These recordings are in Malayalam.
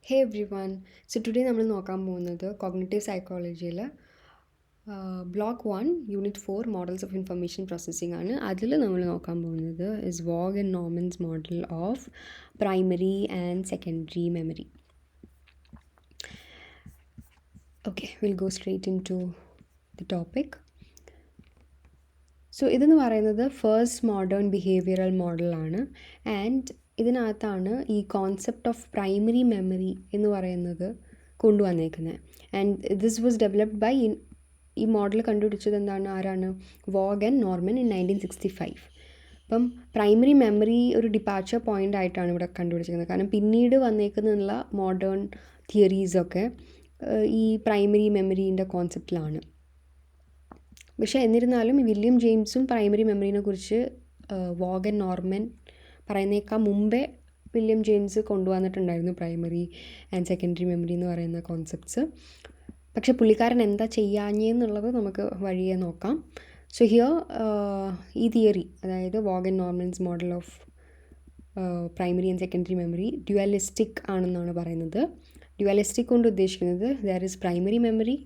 Hey everyone. So today നമ്മൾ നോക്കാൻ പോകുന്നത് കോഗ്നിറ്റീവ് സൈക്കോളജിയിൽ block 1 unit 4 models of information processing ആണ്. അതിൽ നമ്മൾ നോക്കാൻ പോകുന്നത് is Waugh and Norman's model of primary and secondary memory. Okay, will go straight into the topic. So ഇതെന്ന് പറയുന്നത് ഫസ്റ്റ് മോഡേൺ ബിഹേവിയറൽ മോഡലാണ്. ആൻഡ് ഇതിനകത്താണ് ഈ കോൺസെപ്റ്റ് ഓഫ് പ്രൈമറി മെമ്മറി എന്ന് പറയുന്നത് കൊണ്ടുവന്നേക്കുന്നത്. And this was developed by ഈ മോഡൽ കണ്ടുപിടിച്ചത് ആരാണ്? Waugh and Norman in 1965. അപ്പം പ്രൈമറി മെമ്മറി ഒരു ഡിപ്പാർച്ചർ പോയിൻ്റ് ആയിട്ടാണ് ഇവിടെ കണ്ടുപിടിച്ചിരിക്കുന്നത്. കാരണം പിന്നീട് വന്നേക്കുന്നുള്ള മോഡേൺ തിയറീസൊക്കെ ഈ പ്രൈമറി മെമ്മറീൻ്റെ കോൺസെപ്റ്റിലാണ്. പക്ഷേ എന്നിരുന്നാലും ഈ വില്യം ജെയിംസും പ്രൈമറി മെമ്മറീനെ കുറിച്ച് വോഗ് ആൻഡ് നോർമൻ പറയുന്നേക്കാൾ മുമ്പേ വില്യം ജെയിംസ് കൊണ്ടുവന്നിട്ടുണ്ടായിരുന്നു പ്രൈമറി ആൻഡ് സെക്കൻഡറി മെമ്മറി എന്ന് പറയുന്ന കോൺസെപ്റ്റ്സ്. പക്ഷെ പുള്ളിക്കാരൻ എന്താ ചെയ്യാഞ്ഞെന്നുള്ളത് നമുക്ക് വഴിയെ നോക്കാം. സോ ഹിയർ ഈ തിയറി, അതായത് vogue and Norman's model of primary and secondary memory dualistic ആണെന്നാണ് പറയുന്നത്. ഡ്യുവലിസ്റ്റിക് കൊണ്ട് ഉദ്ദേശിക്കുന്നത് ദർ ഇസ് പ്രൈമറി മെമ്മറി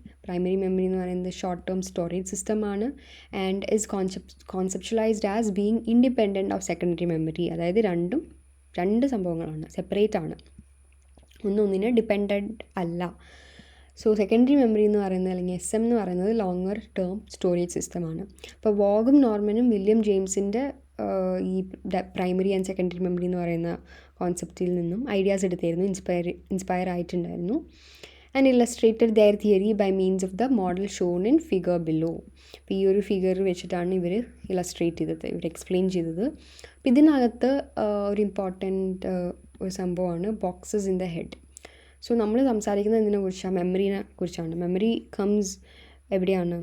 എന്ന് പറയുന്നത് ഷോർട്ട് ടേം സ്റ്റോറേജ് സിസ്റ്റമാണ് and is conceptualised as being independent of secondary memory. അതായത് രണ്ട് സംഭവങ്ങളാണ്, സെപ്പറേറ്റ് ആണ്, ഒന്നിനെ ഡിപ്പെൻഡൻറ്റ് അല്ല. സോ സെക്കൻഡറി മെമ്മറി എന്ന് പറയുന്നത്, അല്ലെങ്കിൽ SM എന്ന് പറയുന്നത് ലോങ്ങർ ടേം സ്റ്റോറേജ് സിസ്റ്റമാണ്. അപ്പോൾ വോഗും നോർമനും വില്യം ജെയിംസിൻ്റെ ഈ പ്രൈമറി ആൻഡ് സെക്കൻഡറി മെമ്മറി എന്ന് പറയുന്ന കോൺസെപ്റ്റിൽ നിന്നും ഐഡിയാസ് എടുത്തായിരുന്നു, ഇൻസ്പയർ ആയിട്ടുണ്ടായിരുന്നു. And illustrated their theory by means of the model shown in figure below. അപ്പോൾ ഈ ഒരു ഫിഗർ വെച്ചിട്ടാണ് ഇവർ ഇല്ലസ്ട്രേറ്റ് ചെയ്തത്, ഇവർ എക്സ്പ്ലെയിൻ ചെയ്തത്. അപ്പോൾ ഇതിനകത്ത് ഒരു ഇമ്പോർട്ടൻറ്റ് ഒരു സംഭവമാണ് boxes in the head. So നമ്മൾ സംസാരിക്കുന്നത് ഇതിനെ കുറിച്ചാണ്, മെമ്മറിനെ കുറിച്ചാണ്. മെമ്മറി കംസ് എവിടെയാണ്?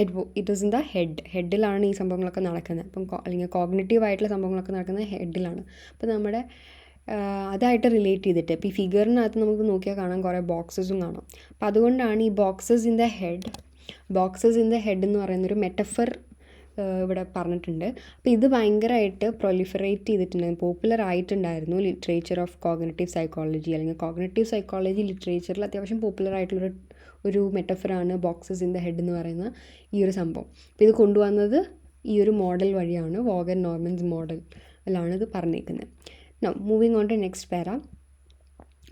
ഇറ്റ് ഈസ് ഇൻ ദ ഹെഡിലാണ് ഈ സംഭവങ്ങളൊക്കെ നടക്കുന്നത്. അപ്പം അല്ലെങ്കിൽ കോഗ്നിറ്റീവ് ആയിട്ടുള്ള സംഭവങ്ങളൊക്കെ നടക്കുന്നത് ഹെഡിലാണ്. അപ്പോൾ നമ്മുടെ അതായിട്ട് റിലേറ്റ് ചെയ്തിട്ട് ഇപ്പോൾ ഈ ഫിഗറിനകത്ത് നമുക്ക് നോക്കിയാൽ കാണാം കുറേ ബോക്സസും കാണാം. അപ്പോൾ അതുകൊണ്ടാണ് ഈ ബോക്സസ് ഇൻ ദ ഹെഡ് എന്ന് പറയുന്നൊരു മെറ്റഫർ ഇവിടെ പറഞ്ഞിട്ടുണ്ട്. അപ്പോൾ ഇത് ഭയങ്കരമായിട്ട് പ്രൊലിഫറേറ്റ് ചെയ്തിട്ടുണ്ടായിരുന്നു, പോപ്പുലർ ആയിട്ടുണ്ടായിരുന്നു ലിറ്ററേച്ചർ ഓഫ് കോഗ്നിറ്റീവ് സൈക്കോളജി, അല്ലെങ്കിൽ കോഗ്നിറ്റീവ് സൈക്കോളജി ലിറ്ററേച്ചറിൽ അത്യാവശ്യം പോപ്പുലർ ആയിട്ടുള്ളൊരു മെറ്റഫറാണ് ബോക്സസ് ഇൻ ദ ഹെഡ് എന്ന് പറയുന്ന ഈ ഒരു സംഭവം. അപ്പോൾ ഇത് കൊണ്ടുവന്നത് ഈ ഒരു മോഡൽ വഴിയാണ്, വോഗ് ആൻഡ് നോർമൻസ് മോഡലാണ് ഇത് പറഞ്ഞേക്കുന്നത്. Now moving on to next para.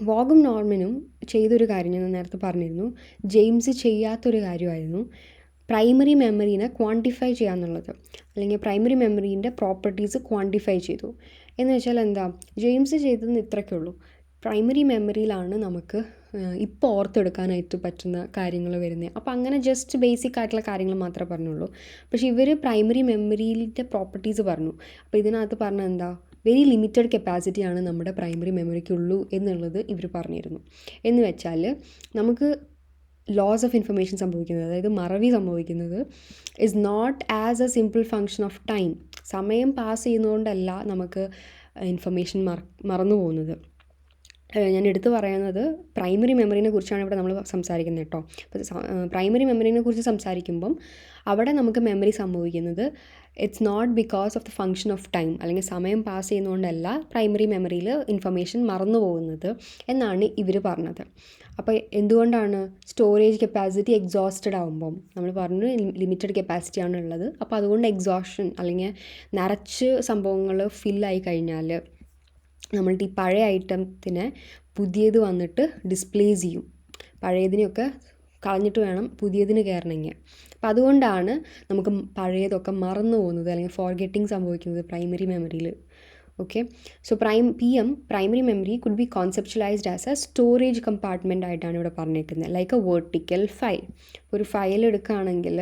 വോഗും നോർമനും ചെയ്തൊരു കാര്യം ഞാൻ നേരത്തെ പറഞ്ഞിരുന്നു, ജെയിംസ് ചെയ്യാത്തൊരു കാര്യമായിരുന്നു പ്രൈമറി മെമ്മറീനെ ക്വാണ്ടിഫൈ ചെയ്യാന്നുള്ളത്, അല്ലെങ്കിൽ പ്രൈമറി മെമ്മറീൻ്റെ പ്രോപ്പർട്ടീസ് ക്വാണ്ടിഫൈ ചെയ്തു. എന്ന് വെച്ചാൽ എന്താ, ജെയിംസ് ചെയ്തതെന്ന് ഇത്രയ്ക്കുള്ളൂ. പ്രൈമറി മെമ്മറിയിലാണ് നമുക്ക് ഇപ്പോൾ ഓർത്തെടുക്കാനായിട്ട് പറ്റുന്ന കാര്യങ്ങൾ വരുന്നത്. അപ്പോൾ അങ്ങനെ ജസ്റ്റ് ബേസിക് ആയിട്ടുള്ള കാര്യങ്ങൾ മാത്രമേ പറഞ്ഞുള്ളൂ. പക്ഷേ ഇവർ പ്രൈമറി മെമ്മറിയിലെ പ്രോപ്പർട്ടീസ് പറഞ്ഞു. അപ്പോൾ ഇതിനകത്ത് പറഞ്ഞത് എന്താ, വെരി ലിമിറ്റഡ് കപ്പാസിറ്റിയാണ് നമ്മുടെ പ്രൈമറി മെമ്മറിക്കുള്ളൂ എന്നുള്ളത് ഇവർ പറഞ്ഞിരുന്നു. എന്ന് വെച്ചാൽ നമുക്ക് ലോസ് ഓഫ് ഇൻഫർമേഷൻ സംഭവിക്കുന്നത്, അതായത് മറവി സംഭവിക്കുന്നത് is not as a simple function of time. സമയം പാസ് ചെയ്യുന്നതുകൊണ്ടല്ല നമുക്ക് ഇൻഫർമേഷൻ മറന്നു പോകുന്നത്. ഞാൻ എടുത്തു പറയുന്നത് പ്രൈമറി മെമ്മറിനെ കുറിച്ചാണ് ഇവിടെ നമ്മൾ സംസാരിക്കുന്നത് കേട്ടോ. അപ്പോൾ പ്രൈമറി മെമ്മറിനെ കുറിച്ച് സംസാരിക്കുമ്പം അവിടെ നമുക്ക് മെമ്മറി സംഭവിക്കുന്നത് it's not because of the function of time, അല്ലെങ്കിൽ സമയം പാസ് ചെയ്യുന്നതുകൊണ്ടല്ല പ്രൈമറി മെമ്മറിയിൽ ഇൻഫർമേഷൻ മറന്നു പോകുന്നത് എന്നാണ് ഇവർ പറഞ്ഞത്. അപ്പോൾ എന്തുകൊണ്ടാണ്? സ്റ്റോറേജ് കപ്പാസിറ്റി എക്സോസ്റ്റഡ് ആകുമ്പം, നമ്മൾ പറഞ്ഞു ലിമിറ്റഡ് കപ്പാസിറ്റിയാണ് ഉള്ളത്, അപ്പോൾ അതുകൊണ്ട് എക്സോഷൻ അല്ലെങ്കിൽ നിറച്ച് സംഭവങ്ങൾ ഫില്ലായി കഴിഞ്ഞാൽ നമ്മളുടെ ഈ പഴയ ഐറ്റത്തിനെ പുതിയത് വന്നിട്ട് ഡിസ്പ്ലേസ് ചെയ്യും. പഴയതിനെയൊക്കെ കളഞ്ഞിട്ട് വേണം പുതിയതിന് കയറണമെങ്കിൽ. അപ്പോൾ അതുകൊണ്ടാണ് നമുക്ക് പഴയതൊക്കെ മറന്നു പോകുന്നത്, അല്ലെങ്കിൽ ഫോർഗെറ്റിംഗ് സംഭവിക്കുന്നത് പ്രൈമറി മെമ്മറിയിൽ. Okay, so primary memory could be conceptualised as a storage compartment ആയിട്ടാണ് ഇവിടെ പറഞ്ഞേക്കുന്നത്, ലൈക്ക് എ വെർട്ടിക്കൽ ഫയൽ. ഒരു ഫയൽ എടുക്കുകയാണെങ്കിൽ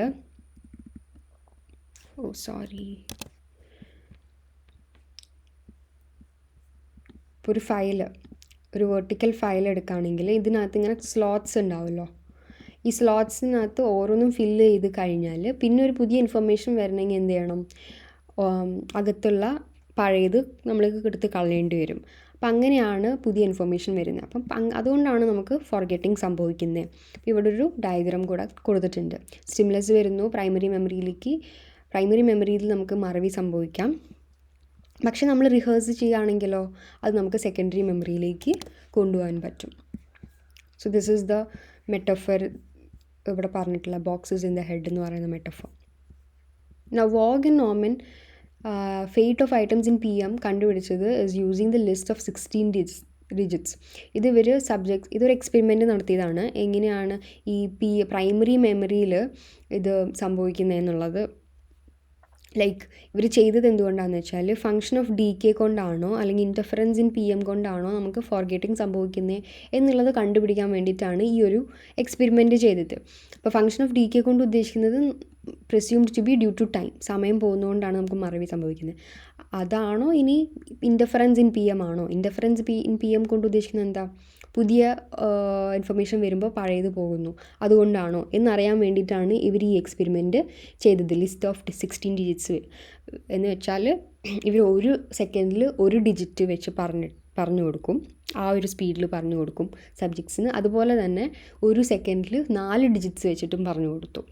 ഇപ്പോൾ ഒരു വെർട്ടിക്കൽ ഫയൽ എടുക്കുകയാണെങ്കിൽ ഇതിനകത്ത് ഇങ്ങനെ സ്ലോട്ട്സ് ഉണ്ടാവുമല്ലോ. ഈ സ്ലോട്ട്സിനകത്ത് ഓരോന്നും ഫില്ല് ചെയ്ത് കഴിഞ്ഞാൽ പിന്നെ ഒരു പുതിയ ഇൻഫർമേഷൻ വരണമെങ്കിൽ എന്ത് ചെയ്യണം? അകത്തുള്ള പഴയത് നമ്മൾക്ക് എടുത്ത് കളയേണ്ടി വരും. അപ്പം അങ്ങനെയാണ് പുതിയ ഇൻഫർമേഷൻ വരുന്നത്. അപ്പം അതുകൊണ്ടാണ് നമുക്ക് ഫോർഗെറ്റിംഗ് സംഭവിക്കുന്നത്. ഇവിടെ ഒരു ഡയഗ്രാം കൂടെ കൊടുത്തിട്ടുണ്ട്. സ്റ്റിമുലസ് വരുന്നു പ്രൈമറി മെമ്മറിയിൽ നമുക്ക് മറവി സംഭവിക്കാം. പക്ഷെ നമ്മൾ റിഹേഴ്സ് ചെയ്യുകയാണെങ്കിലോ അത് നമുക്ക് സെക്കൻഡറി മെമ്മറിയിലേക്ക് കൊണ്ടുപോകാൻ പറ്റും. So this is the metaphor ഇവിടെ പറഞ്ഞിട്ടുള്ള ബോക്സസ് ഇൻ ദ ഹെഡ് എന്ന് പറയുന്ന metaphor. Now Vogue and Norman fate of items in PM കണ്ടുപിടിച്ചത് is using the list of 16 digits. ഇത് ഇതൊരു എക്സ്പെരിമെൻറ്റ് നടത്തിയതാണ്, എങ്ങനെയാണ് ഈ പ്രൈമറി മെമ്മറിയിൽ ഇത് സംഭവിക്കുന്നതെന്നുള്ളത്. ലൈക്ക് ഇവർ ചെയ്തത് എന്തുകൊണ്ടാണെന്ന് വെച്ചാൽ ഫങ്ഷൻ ഓഫ് ഡി കെ കൊണ്ടാണോ അല്ലെങ്കിൽ ഇൻ്റർഫറൻസ് ഇൻ പി എം കൊണ്ടാണോ നമുക്ക് ഫോർഗെറ്റിംഗ് സംഭവിക്കുന്നത് എന്നുള്ളത് കണ്ടുപിടിക്കാൻ വേണ്ടിയിട്ടാണ് ഈ ഒരു എക്സ്പെരിമെൻറ്റ് ചെയ്തത്. അപ്പോൾ ഫങ്ഷൻ ഓഫ് ഡി കെ കൊണ്ട് ഉദ്ദേശിക്കുന്നത് presumed to be due to time, സമയം പോകുന്നതുകൊണ്ടാണ് നമുക്ക് മറവി സംഭവിക്കുന്നത്. അതാണോ ഇനി ഇൻ്റർഫറൻസ് ഇൻ പി എം ആണോ? ഇൻ്റർഫറൻസ് ഇൻ പി എം കൊണ്ട് ഉദ്ദേശിക്കുന്നത് എന്താ? പുതിയ ഇൻഫർമേഷൻ വരുമ്പോൾ പഴയത് പോകുന്നു, അതുകൊണ്ടാണോ എന്നറിയാൻ വേണ്ടിയിട്ടാണ് ഇവർ ഈ എക്സ്പെരിമെൻറ്റ് ചെയ്തത്. ലിസ്റ്റ് ഓഫ് 16 ഡിജിറ്റ്സ് എന്ന് വെച്ചാൽ ഇവർ ഒരു സെക്കൻഡിൽ ഒരു ഡിജിറ്റ് വെച്ച് പറഞ്ഞു കൊടുക്കും, ആ ഒരു സ്പീഡിൽ പറഞ്ഞു കൊടുക്കും സബ്ജക്ട്സിന്. അതുപോലെ തന്നെ ഒരു സെക്കൻഡിൽ 4 ഡിജിറ്റ്സ് വെച്ചിട്ടും പറഞ്ഞു കൊടുത്തു.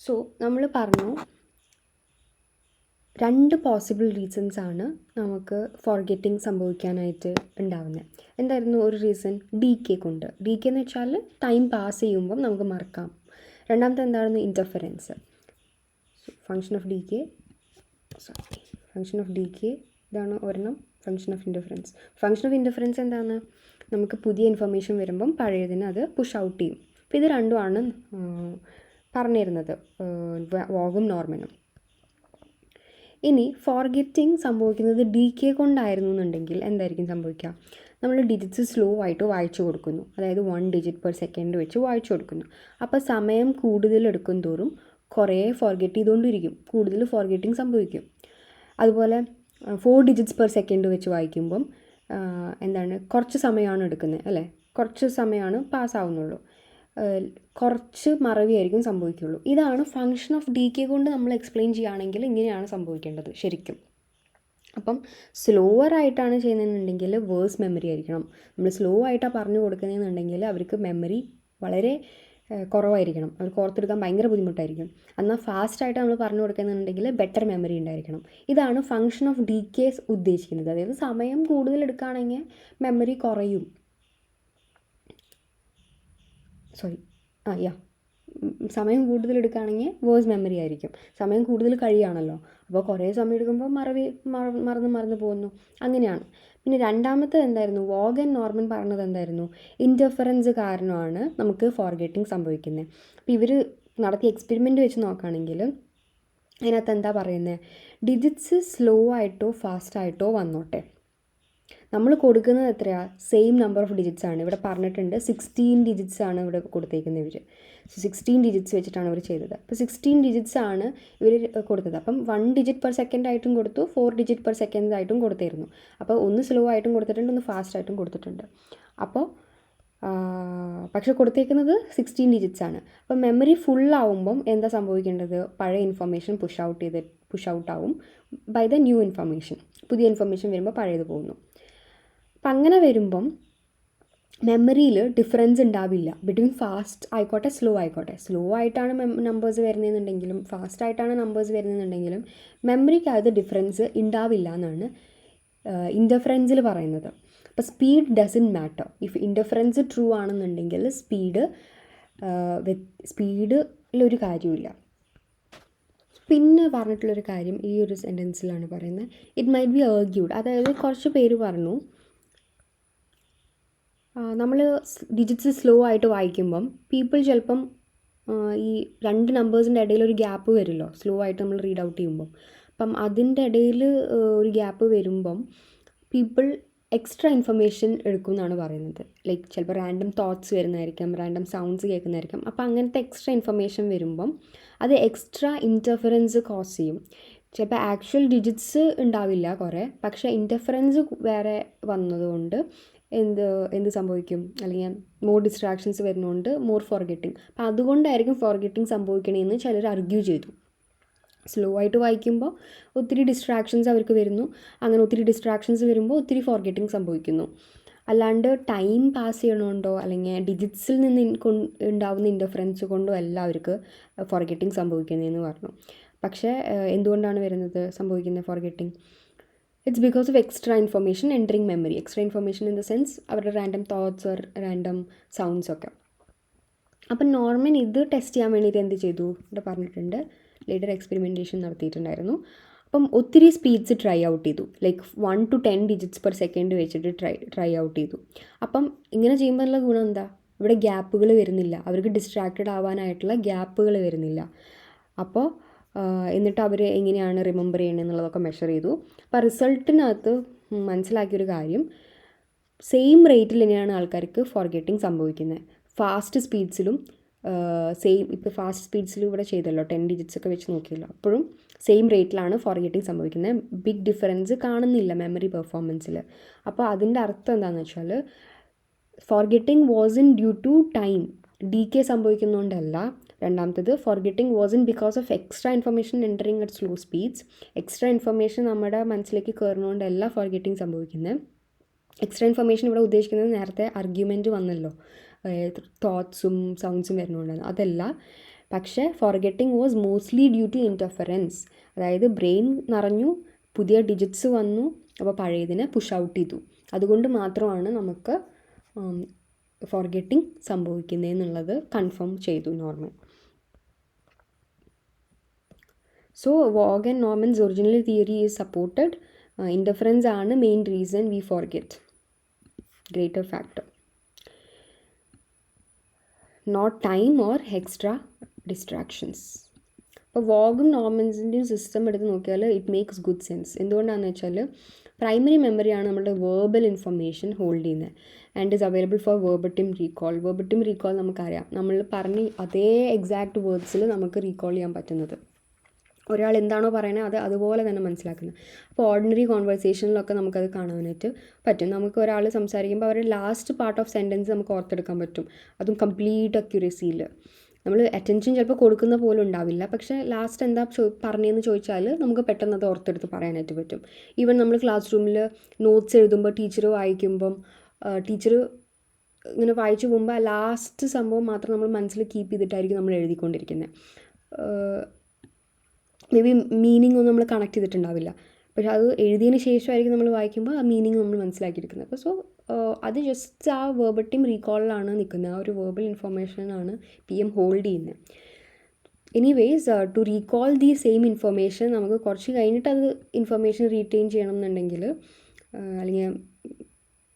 സോ നമ്മൾ പറഞ്ഞു 2 പോസിബിൾ റീസൺസ് ആണ് നമുക്ക് ഫോർഗെറ്റിംഗ് സംഭവിക്കാനായിട്ട് ഉണ്ടാവുന്നത്. എന്തായിരുന്നു ഒരു റീസൺ? ഡി കെ കൊണ്ട്. ഡി കെ എന്ന് വെച്ചാൽ ടൈം പാസ് ചെയ്യുമ്പം നമുക്ക് മറക്കാം. രണ്ടാമത്തെ എന്തായിരുന്നു? Interference. Function of D K ഇതാണ് ഒരെണ്ണം. Function of interference. Function of interference എന്താണ്? നമുക്ക് പുതിയ ഇൻഫർമേഷൻ വരുമ്പം പഴയതിന് അത് പുഷ് ഔട്ട് ചെയ്യും. അപ്പോൾ ഇത് രണ്ടുമാണ് പറഞ്ഞിരുന്നത് വോഗും നോർമനും. ഇനി ഫോർഗെറ്റിംഗ് സംഭവിക്കുന്നത് ഡി കെ കൊണ്ടായിരുന്നു എന്നുണ്ടെങ്കിൽ എന്തായിരിക്കും സംഭവിക്കുക? നമ്മൾ ഡിജിറ്റ്സ് സ്ലോ ആയിട്ട് വായിച്ചു കൊടുക്കുന്നു, അതായത് 1 ഡിജിറ്റ് പെർ സെക്കൻഡ് വെച്ച് വായിച്ചു കൊടുക്കുന്നു. അപ്പോൾ സമയം കൂടുതൽ എടുക്കും തോറും കുറേ ഫോർഗെറ്റ് ചെയ്തുകൊണ്ടിരിക്കും, കൂടുതൽ ഫോർഗെറ്റിംഗ് സംഭവിക്കും. അതുപോലെ 4 ഡിജിറ്റ്സ് പെർ സെക്കൻഡ് വെച്ച് വായിക്കുമ്പം കുറച്ച് സമയമാണ് എടുക്കുന്നത് അല്ലേ, കുറച്ച് സമയമാണ് പാസ്സാവുന്നുള്ളൂ, കുറച്ച് മറവിയായിരിക്കും സംഭവിക്കുള്ളൂ. ഇതാണ് ഫങ്ഷൻ ഓഫ് ഡി കെ കൊണ്ട് നമ്മൾ എക്സ്പ്ലെയിൻ ചെയ്യുകയാണെങ്കിൽ ഇങ്ങനെയാണ് സംഭവിക്കേണ്ടത് ശരിക്കും. അപ്പം സ്ലോവർ ആയിട്ടാണ് ചെയ്യുന്നതെന്നുണ്ടെങ്കിൽ വേഴ്സ് മെമ്മറി ആയിരിക്കണം. നമ്മൾ സ്ലോ ആയിട്ടാണ് പറഞ്ഞു കൊടുക്കുന്നതെന്നുണ്ടെങ്കിൽ അവർക്ക് മെമ്മറി വളരെ കുറവായിരിക്കണം, അവർക്ക് ഓർത്തെടുക്കാൻ ഭയങ്കര ബുദ്ധിമുട്ടായിരിക്കും. എന്നാൽ ഫാസ്റ്റായിട്ട് നമ്മൾ പറഞ്ഞു കൊടുക്കുന്നുണ്ടെങ്കിൽ ബെറ്റർ മെമ്മറി ഉണ്ടായിരിക്കണം. ഇതാണ് ഫങ്ഷൻ ഓഫ് ഡി കെ ഉദ്ദേശിക്കുന്നത്. അതായത് സമയം കൂടുതൽ എടുക്കുകയാണെങ്കിൽ മെമ്മറി കുറയും. സമയം കൂടുതൽ എടുക്കുകയാണെങ്കിൽ വേഴ്സ് മെമ്മറി ആയിരിക്കും. സമയം കൂടുതൽ കഴിയുകയാണല്ലോ, അപ്പോൾ കുറേ സമയം എടുക്കുമ്പോൾ മറന്നു പോകുന്നു. അങ്ങനെയാണ്. പിന്നെ രണ്ടാമത്തെ എന്തായിരുന്നു? വോഗ് ആൻഡ് നോർമൻ പറഞ്ഞത് എന്തായിരുന്നു? ഇൻ്റർഫറൻസ് കാരണമാണ് നമുക്ക് ഫോർഗെറ്റിംഗ് സംഭവിക്കുന്നത്. അപ്പോൾ ഇവർ നടത്തിയ എക്സ്പെരിമെൻ്റ് വെച്ച് നോക്കുകയാണെങ്കിൽ അതിനകത്ത് എന്താ പറയുന്നത്? ഡിജിറ്റ്സ് സ്ലോ ആയിട്ടോ ഫാസ്റ്റ് ആയിട്ടോ വന്നോട്ടെ, നമ്മൾ കൊടുക്കുന്നത് എത്രയാണ്? സെയിം നമ്പർ ഓഫ് ഡിജിറ്റ്സ് ആണ്. ഇവിടെ പറഞ്ഞിട്ടുണ്ട് 16 ഡിജിറ്റ്സ് ആണ് ഇവിടെ കൊടുത്തേക്കുന്നത് ഇവർ. 16 ഡിജിറ്റ്സ് വെച്ചിട്ടാണ് അവർ ചെയ്തത്. അപ്പോൾ 16 ഡിജിറ്റ്സ് ആണ് ഇവർ കൊടുത്തത്. അപ്പം 1 ഡിജിറ്റ് പെർ സെക്കൻഡ് ആയിട്ടും കൊടുത്തു, 4 ഡിജിറ്റ് പെർ സെക്കൻഡ് ആയിട്ടും കൊടുത്തിരുന്നു. അപ്പോൾ ഒന്ന് സ്ലോ ആയിട്ടും കൊടുത്തിട്ടുണ്ട്, ഒന്ന് ഫാസ്റ്റ് ആയിട്ടും കൊടുത്തിട്ടുണ്ട്. അപ്പോൾ പക്ഷെ കൊടുത്തേക്കുന്നത് 16 ഡിജിറ്റ്സ് ആണ്. അപ്പോൾ മെമ്മറി ഫുള്ളാവുമ്പം എന്താ സംഭവിക്കേണ്ടത്? പഴയ ഇൻഫർമേഷൻ പുഷ് ഔട്ട് ആവും ബൈ ദ ന്യൂ ഇൻഫർമേഷൻ. പുതിയ ഇൻഫർമേഷൻ വരുമ്പോൾ പഴയത് പോകുന്നു. അപ്പം അങ്ങനെ വരുമ്പം മെമ്മറിയിൽ ഡിഫറൻസ് ഉണ്ടാവില്ല ബിറ്റ്വീൻ ഫാസ്റ്റ് ആയിക്കോട്ടെ സ്ലോ ആയിക്കോട്ടെ. സ്ലോ ആയിട്ടാണ് നമ്പേഴ്സ് വരുന്നതെന്നുണ്ടെങ്കിലും ഫാസ്റ്റ് ആയിട്ടാണ് നമ്പേഴ്സ് വരുന്നതെന്നുണ്ടെങ്കിലും മെമ്മറിക്കകത്ത് ഡിഫറൻസ് ഉണ്ടാവില്ല എന്നാണ് ഇൻ്റർഫറൻസിൽ പറയുന്നത്. അപ്പോൾ speed doesn't matter. If interference true ആണെന്നുണ്ടെങ്കിൽ സ്പീഡിലൊരു കാര്യമില്ല. പിന്നെ പറഞ്ഞിട്ടുള്ളൊരു കാര്യം ഈ ഒരു സെൻറ്റൻസിലാണ് പറയുന്നത്, ഇറ്റ് മൈറ്റ് ബി ആർഗ്യൂഡ്. അതായത് കുറച്ച് പേര് പറഞ്ഞു നമ്മൾ ഡിജിറ്റ്സ് സ്ലോ ആയിട്ട് വായിക്കുമ്പം പീപ്പിൾ ചിലപ്പം ഈ 2 നമ്പേഴ്സിൻ്റെ ഇടയിൽ ഒരു ഗ്യാപ്പ് വരുമല്ലോ സ്ലോ ആയിട്ട് നമ്മൾ റീഡ് ഔട്ട് ചെയ്യുമ്പം. അപ്പം അതിൻ്റെ ഇടയിൽ ഒരു ഗ്യാപ്പ് വരുമ്പം പീപ്പിൾ എക്സ്ട്രാ ഇൻഫർമേഷൻ എടുക്കും എന്നാണ് പറയുന്നത്. ലൈക്ക് ചിലപ്പോൾ റാൻഡം തോട്ട്സ് വരുന്നതായിരിക്കാം, റാൻഡം സൗണ്ട്സ് കേൾക്കുന്നതായിരിക്കും. അപ്പോൾ അങ്ങനത്തെ എക്സ്ട്രാ ഇൻഫർമേഷൻ വരുമ്പം അത് എക്സ്ട്രാ ഇൻ്റർഫറൻസ് കോസ് ചെയ്യും. ചിലപ്പോൾ ആക്ച്വൽ ഡിജിറ്റ്സ് ഉണ്ടാവില്ല കുറേ, പക്ഷേ ഇൻ്റർഫറൻസ് വേറെ വന്നതുകൊണ്ട് എന്ത് സംഭവിക്കും? അല്ലെങ്കിൽ മോർ ഡിസ്ട്രാക്ഷൻസ് വരുന്നതുകൊണ്ട് മോർ ഫോർഗെറ്റിംഗ്. അപ്പോൾ അതുകൊണ്ടായിരിക്കും ഫോർഗെറ്റിംഗ് സംഭവിക്കണമെന്ന് ചിലർ ആർഗ്യൂ ചെയ്തു. സ്ലോ ആയിട്ട് വായിക്കുമ്പോൾ ഒത്തിരി ഡിസ്ട്രാക്ഷൻസ് അവർക്ക് വരുന്നു, അങ്ങനെ ഒത്തിരി ഡിസ്ട്രാക്ഷൻസ് വരുമ്പോൾ ഒത്തിരി ഫോർഗെറ്റിംഗ് സംഭവിക്കുന്നു. അല്ലാണ്ട് ടൈം പാസ് ചെയ്യണോണ്ടോ അല്ലെങ്കിൽ ഡിജിറ്റ്സിൽ നിന്ന് ഉണ്ടാവുന്ന ഇൻ്റർഫറൻസ് കൊണ്ടോ അല്ല അവർക്ക് ഫോർഗെറ്റിംഗ് സംഭവിക്കുന്നതെന്ന് പറഞ്ഞു. പക്ഷേ എന്തുകൊണ്ടാണ് സംഭവിക്കുന്നത് forgetting? It's because of extra information entering memory. Extra information in the sense അവരുടെ random thoughts or random sounds ഒക്കെ. അപ്പം നോർമൻ ഇത് ടെസ്റ്റ് ചെയ്യാൻ വേണ്ടിയിട്ട് എന്ത് ചെയ്തു ഇവിടെ പറഞ്ഞിട്ടുണ്ട്, ലേറ്റർ എക്സ്പെരിമെൻറ്റേഷൻ നടത്തിയിട്ടുണ്ടായിരുന്നു. അപ്പം ഒത്തിരി സ്പീഡ്സ് ട്രൈ ഔട്ട് ചെയ്തു, like 1 to 10 digits per second വെച്ചിട്ട് ട്രൈ ഔട്ട് ചെയ്തു. അപ്പം ഇങ്ങനെ ചെയ്യുമ്പോൾ ഉള്ള ഗുണം എന്താ, ഇവിടെ ഗ്യാപ്പുകൾ വരുന്നില്ല, അവർക്ക് ഡിസ്ട്രാക്റ്റഡ് ആവാനായിട്ടുള്ള ഗ്യാപ്പുകൾ വരുന്നില്ല. അപ്പോൾ എന്നിട്ട് അവർ എങ്ങനെയാണ് റിമെമ്പർ ചെയ്യണമെന്നുള്ളതൊക്കെ എന്നുള്ളതൊക്കെ മെഷർ ചെയ്തു. അപ്പോൾ റിസൾട്ടിനകത്ത് മനസ്സിലാക്കിയൊരു കാര്യം, സെയിം റേറ്റിൽ തന്നെയാണ് ആൾക്കാർക്ക് ഫോർഗെറ്റിംഗ് സംഭവിക്കുന്നത്. ഫാസ്റ്റ് സ്പീഡ്സിലും സെയിം, ഇപ്പോൾ ഫാസ്റ്റ് സ്പീഡ്സിലും ഇവിടെ ചെയ്തല്ലോ 10 digits ഒക്കെ വെച്ച് നോക്കിയല്ലോ, അപ്പോഴും സെയിം റേറ്റിലാണ് ഫോർഗെറ്റിംഗ് സംഭവിക്കുന്നത്. ബിഗ് ഡിഫറൻസ് കാണുന്നില്ല മെമ്മറി പെർഫോമൻസിൽ. അപ്പോൾ അതിൻ്റെ അർത്ഥം എന്താണെന്ന് വെച്ചാൽ forgetting wasn't due to time, decay സംഭവിക്കുന്നതുകൊണ്ടല്ല. രണ്ടാമത്തത് forgetting wasn't because of extra information entering at slow speeds. Extra information നമ്മുടെ മനസ്സിലേക്ക് കയറുന്നതുകൊണ്ടല്ല ഫോർഗെറ്റിംഗ് സംഭവിക്കുന്നത്. എക്സ്ട്രാ ഇൻഫർമേഷൻ ഇവിടെ ഉദ്ദേശിക്കുന്നത് നേരത്തെ ആർഗ്യുമെൻറ്റ് വന്നല്ലോ, തോട്ട്സും സൗണ്ട്സും വരുന്നുണ്ടെന്ന്, അതല്ല. പക്ഷേ forgetting was mostly due to interference. അതായത് ബ്രെയിൻ നിറഞ്ഞു, പുതിയ ഡിജിറ്റ്സ് വന്നു, അപ്പോൾ പഴയതിനെ പുഷ് ഔട്ട് ചെയ്തു. അതുകൊണ്ട് മാത്രമാണ് നമുക്ക് ഫോർഗെറ്റിംഗ് സംഭവിക്കുന്നതെന്നുള്ളത് കൺഫേം ചെയ്തു Norman. So Waugh and Norman's original theory is supported. Interference ആണ് main reason we forget, greater factor, not time or extra distractions. അപ്പോൾ വോഗും നോർമൻസിൻ്റെയും സിസ്റ്റം എടുത്ത് നോക്കിയാൽ ഇറ്റ് മേക്സ് ഗുഡ് സെൻസ്. എന്തുകൊണ്ടാണെന്ന് വെച്ചാൽ പ്രൈമറി മെമ്മറിയാണ് നമ്മുടെ വേർബൽ ഇൻഫർമേഷൻ ഹോൾഡ് ചെയ്യുന്നത് and is available for verbatim recall. Verbatim recall നമുക്കറിയാം, നമ്മൾ പറഞ്ഞ് അതേ എക്സാക്റ്റ് വേർഡ്സിൽ നമുക്ക് റീകോൾ ചെയ്യാൻ പറ്റുന്നത്. ഒരാൾ എന്താണോ പറയുന്നത് അത് അതുപോലെ തന്നെ മനസ്സിലാക്കുന്നത്. അപ്പോൾ ഓർഡിനറി കോൺവെർസേഷനിലൊക്കെ നമുക്കത് കാണാനായിട്ട് പറ്റും. നമുക്ക് ഒരാൾ സംസാരിക്കുമ്പോൾ അവരുടെ ലാസ്റ്റ് പാർട്ട് ഓഫ് സെൻറ്റൻസ് നമുക്ക് ഓർത്തെടുക്കാൻ പറ്റും, അതും കംപ്ലീറ്റ് അക്യുറസിയിൽ. നമ്മൾ അറ്റൻഷൻ ചിലപ്പോൾ കൊടുക്കുന്ന പോലും ഉണ്ടാവില്ല, പക്ഷേ ലാസ്റ്റ് എന്താ പറഞ്ഞതെന്ന് ചോദിച്ചാൽ നമുക്ക് പെട്ടെന്ന് അത് ഓർത്തെടുത്ത് പറയാനായിട്ട് പറ്റും. ഈവൻ നമ്മൾ ക്ലാസ് റൂമിൽ നോട്ട്സ് എഴുതുമ്പോൾ ടീച്ചർ വായിക്കുമ്പം ടീച്ചർ ഇങ്ങനെ വായിച്ചു പോകുമ്പോൾ ആ ലാസ്റ്റ് സംഭവം മാത്രം നമ്മൾ മനസ്സിൽ കീപ്പ് ചെയ്തിട്ടായിരിക്കും നമ്മൾ എഴുതിക്കൊണ്ടിരിക്കുന്നത്. മേ ബി മീനിങ് ഒന്നും നമ്മൾ കണക്ട് ചെയ്തിട്ടുണ്ടാവില്ല, പക്ഷെ അത് എഴുതിയതിന് ശേഷമായിരിക്കും നമ്മൾ വായിക്കുമ്പോൾ ആ മീനിങ് നമ്മൾ മനസ്സിലാക്കിയിരിക്കുന്നത്. അപ്പോൾ സോ അത് ജസ്റ്റ് ആ വേർബറ്റിം റീകോളിലാണ് നിൽക്കുന്നത്, ആ ഒരു വേർബൽ ഇൻഫർമേഷനാണ് PM ഹോൾഡ് ചെയ്യുന്നത്. Anyways to recall the same information നമുക്ക് കുറച്ച് കഴിഞ്ഞിട്ട് അത് ഇൻഫർമേഷൻ റീറ്റെയിൻ ചെയ്യണം എന്നുണ്ടെങ്കിൽ അല്ലെങ്കിൽ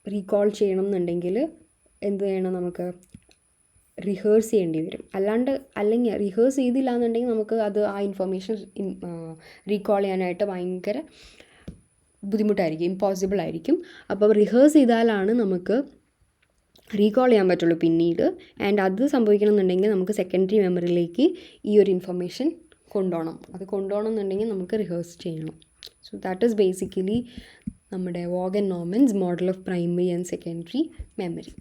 റീകോൾ ചെയ്യണം എന്നുണ്ടെങ്കിൽ എന്ത് ചെയ്യണം, നമുക്ക് റിഹേഴ്സ് ചെയ്യേണ്ടി വരും. അല്ലെങ്കിൽ റിഹേഴ്സ് ചെയ്തില്ല എന്നുണ്ടെങ്കിൽ നമുക്ക് അത് ആ ഇൻഫർമേഷൻ റീകോൾ ചെയ്യാനായിട്ട് ഭയങ്കര ബുദ്ധിമുട്ടായിരിക്കും, ഇമ്പോസിബിൾ ആയിരിക്കും. അപ്പോൾ റിഹേഴ്സ് ചെയ്താലാണ് നമുക്ക് റീകോൾ ചെയ്യാൻ പറ്റുള്ളൂ പിന്നീട്. ആൻഡ് അത് സംഭവിക്കണം എന്നുണ്ടെങ്കിൽ നമുക്ക് സെക്കൻഡറി മെമ്മറിയിലേക്ക് ഈ ഒരു ഇൻഫർമേഷൻ കൊണ്ടുപോകണം എന്നുണ്ടെങ്കിൽ നമുക്ക് റിഹേഴ്സ് ചെയ്യണം. സോ ദാറ്റ് ഈസ് ബേസിക്കലി നമ്മുടെ vogue and Norman's model of primary and secondary memory.